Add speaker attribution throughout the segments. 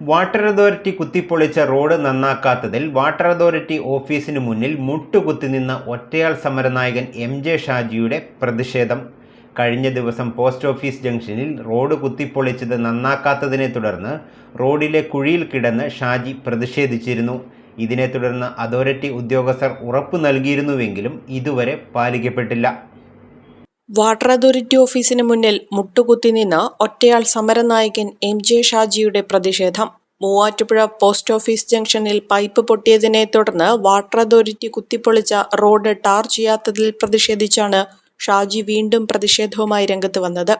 Speaker 1: Water authority കുത്തിപ്പൊളിച്ച road നന്നാക്കാത്തതിൽ water authority ഓഫീസിനു മുന്നിൽ മുട്ടുകുത്തി നിന്ന ഒറ്റയാൾ സമരനായകൻ എം.ജെ. ഷാജിയുടെ പ്രതിഷേധം. കഴിഞ്ഞ ദിവസം പോസ്റ്റ് ഓഫീസ് ജംഗ്ഷനിൽ റോഡ് കുത്തിപ്പൊളിച്ചത് നന്നാക്കാത്തതിനെ തുടർന്ന് റോഡിലെ കുഴിയിൽ കിടന്ന് ഷാജി പ്രതിഷേധിച്ചിരുന്നു. ഇതിനെ തുടർന്ന് അതോറിറ്റി ഉദ്യോഗസ്ഥർ ഉറപ്പു നൽകിയിരുന്നുവെങ്കിലും ഇതുവരെ പാലിക്കപ്പെട്ടില്ല.
Speaker 2: വാട്ടർ അതോറിറ്റി ഓഫീസിന് മുന്നിൽ മുട്ടുകുത്തി നിന്ന് ഒറ്റയാൾ സമരനായകൻ എം.ജെ. ഷാജിയുടെ പ്രതിഷേധം. മൂവാറ്റുപുഴ പോസ്റ്റ് ഓഫീസ് ജംഗ്ഷനിൽ പൈപ്പ് പൊട്ടിയതിനെ തുടർന്ന് വാട്ടർ അതോറിറ്റി കുത്തിപ്പൊളിച്ച റോഡ് ടാർ ചെയ്യാത്തതിൽ പ്രതിഷേധിച്ചാണ് ഷാജി വീണ്ടും പ്രതിഷേധവുമായി രംഗത്ത് വന്നത്.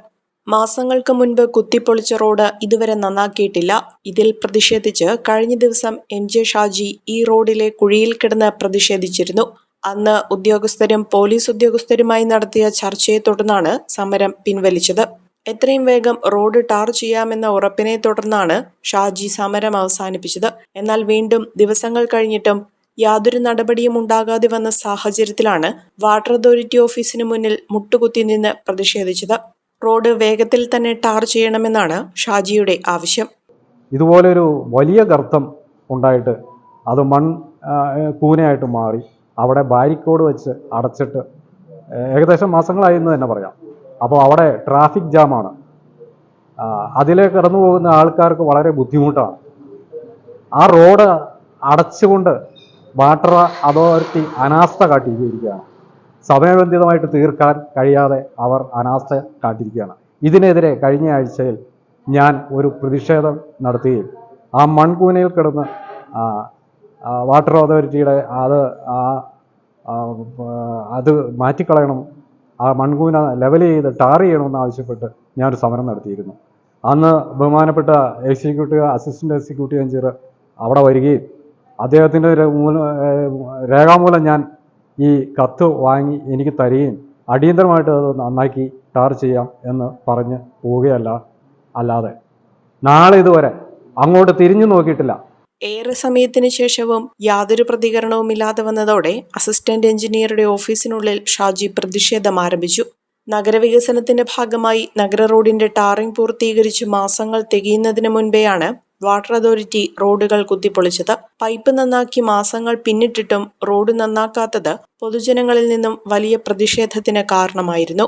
Speaker 2: മാസങ്ങൾക്ക് മുൻപ് കുത്തിപ്പൊളിച്ച റോഡ് ഇതുവരെ നന്നാക്കിയിട്ടില്ല. ഇതിൽ പ്രതിഷേധിച്ച് കഴിഞ്ഞ ദിവസം എം.ജെ. ഷാജി ഈ റോഡിലെ കുഴിയിൽ കിടന്ന് പ്രതിഷേധിച്ചിരുന്നു. അന്ന് ഉദ്യോഗസ്ഥരും പോലീസ് ഉദ്യോഗസ്ഥരുമായി നടത്തിയ ചർച്ചയെ തുടർന്നാണ് സമരം പിൻവലിച്ചത്. എത്രയും വേഗം റോഡ് ടാർ ചെയ്യാമെന്ന ഉറപ്പിനെ തുടർന്നാണ് ഷാജി സമരം അവസാനിപ്പിച്ചത്. എന്നാൽ വീണ്ടും ദിവസങ്ങൾ കഴിഞ്ഞിട്ടും യാതൊരു നടപടിയും ഉണ്ടാകാതെ വന്ന സാഹചര്യത്തിലാണ് വാട്ടർ അതോറിറ്റി ഓഫീസിന് മുന്നിൽ മുട്ടുകുത്തി നിന്ന് പ്രതിഷേധിച്ചത്. റോഡ് വേഗത്തിൽ തന്നെ ടാർ ചെയ്യണമെന്നാണ് ഷാജിയുടെ ആവശ്യം.
Speaker 3: ഇതുപോലൊരു വലിയ ഗർത്തം ഉണ്ടായിട്ട് അത് കൂനയായിട്ട് മാറി അവിടെ ബാരിക്കേഡ് വെച്ച് അടച്ചിട്ട് ഏകദേശം മാസങ്ങളായി എന്ന് തന്നെ പറയാം. അപ്പോൾ അവിടെ ട്രാഫിക് ജാമാണ്. അതിലേക്ക് കടന്നു പോകുന്ന ആൾക്കാർക്ക് വളരെ ബുദ്ധിമുട്ടാണ്. ആ റോഡ് അടച്ചുകൊണ്ട് വാട്ടർ അതോറിറ്റി അനാസ്ഥ കാട്ടിയിരിക്കുകയാണ്. സമയബന്ധിതമായിട്ട് തീർക്കാൻ കഴിയാതെ അവർ അനാസ്ഥ കാട്ടിയിരിക്കുകയാണ്. ഇതിനെതിരെ കഴിഞ്ഞ ആഴ്ചയിൽ ഞാൻ ഒരു പ്രതിഷേധം നടത്തുകയും ആ മൺകൂനയിൽ കിടന്ന് വാട്ടർ അതോറിറ്റിയുടെ അത് മാറ്റിക്കളയണം, ആ മൺകൂന ലെവൽ ചെയ്ത് ടാർ ചെയ്യണമെന്ന് ആവശ്യപ്പെട്ട് ഞാനൊരു സമരം നടത്തിയിരുന്നു. അന്ന് ബഹുമാനപ്പെട്ട അസിസ്റ്റന്റ് എക്സിക്യൂട്ടീവ് എഞ്ചിനീയർ അവിടെ വരികയും അദ്ദേഹത്തിൻ്റെ രേഖാമൂലം ഞാൻ ഈ കത്ത് വാങ്ങി എനിക്ക് തരികയും അടിയന്തരമായിട്ട് അത് നന്നാക്കി ടാർ ചെയ്യാം എന്ന് പറഞ്ഞ് അല്ലാതെ നാളെ ഇതുവരെ അങ്ങോട്ട് തിരിഞ്ഞു നോക്കിയിട്ടില്ല.
Speaker 2: ഏറെ സമയത്തിന് ശേഷവും യാതൊരു പ്രതികരണവും ഇല്ലാതെ വന്നതോടെ അസിസ്റ്റന്റ് എഞ്ചിനീയറുടെ ഓഫീസിനുള്ളിൽ ഷാജി പ്രതിഷേധം ആരംഭിച്ചു. നഗരവികസനത്തിന്റെ ഭാഗമായി നഗര റോഡിന്റെ ടാറിംഗ് പൂർത്തീകരിച്ച് മാസങ്ങൾ തികയുന്നതിന് മുൻപെയാണ് വാട്ടർ അതോറിറ്റി റോഡുകൾ കുത്തിപ്പൊളിച്ചത്. പൈപ്പ് നന്നാക്കി മാസങ്ങൾ പിന്നിട്ടിട്ടും റോഡ് നന്നാക്കാത്തത് പൊതുജനങ്ങളിൽ നിന്നും വലിയ പ്രതിഷേധത്തിന് കാരണമായിരുന്നു.